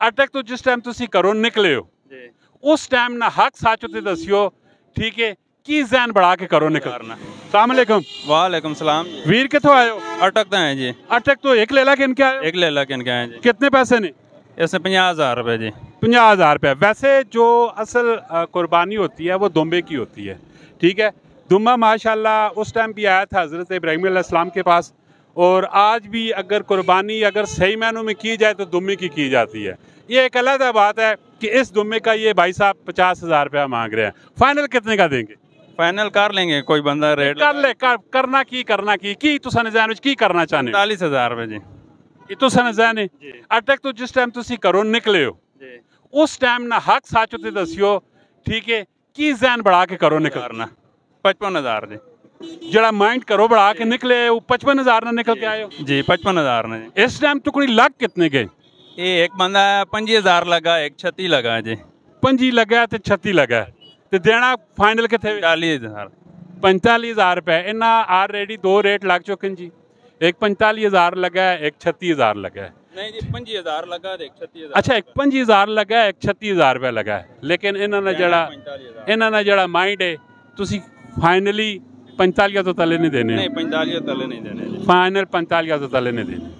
अटक तो जिस टाइम तुसी घरों निकले हो उस टाइम ना हक सच उत्ते दसियो, ठीक है, की जहन बढ़ा के घरों निकलना। अस्सलाम वालेकुम। वालेकुम सलाम। वीर कितों आए हो? अटक तो है जी। अटक तो एक लेला किन के आए हो? एक लेला किन के आए जी। कितने पैसे ने? इसमें 50,000 रुपये जी। 50,000 रुपये। वैसे जो असल कुर्बानी होती है वो दुम्बे की होती है, ठीक है। दुम्बा माशाल्लाह उस टाइम भी आया था हज़रत इब्राहीम अलैहिस्सलाम के पास, और आज भी अगर कुर्बानी अगर सही मायनों में की जाए तो दुम्बे की जाती है। ये एक अलग बात है कि इस दुम्बे का ये भाई साहब 50,000 रुपया मांग रहे हैं। फाइनल कितने का देंगे? फाइनल कर लेंगे, कोई बंदा रेट कर ले करना की तुसा ने जहन की करना चाहते? 45,000 रुपये जी। ये तुसा ने जहन अटक तो जिस टाइम तुसी घरों निकले हो उस टाइम ना हक सच उत्ते दसियो, ठीक है, की जहन बढ़ा के घरों निकलना? 55,000 जी। जड़ा माइंड करो बढ़ा के निकले 55,000 ना निकल के आए हो जी। 55,000 ने जी। इस टाइम टुकड़ी लग कितने गए? ये एक बंदा 25,000 लगा, एक 36 लगा जी। 25 लगा ते 36 लगा ते देना फाइनल कितने? 45,000। 45,000 रुपए। इन्ना ऑलरेडी दो रेट लग चुके हैं जी। एक 45,000 लगा है, एक 36,000 लगा है। नहीं जी, 25,000 लगा, एक 36,000। अच्छा, एक 25,000 लगा है, एक 36,000 रुपये लगा है। लेकिन इन्होंने जड़ा माइंड है तुसी फाइनली 45 तो तले नहीं देने? नहीं, 45 तले नहीं देने। फाइनल 45 तो तले नहीं देने।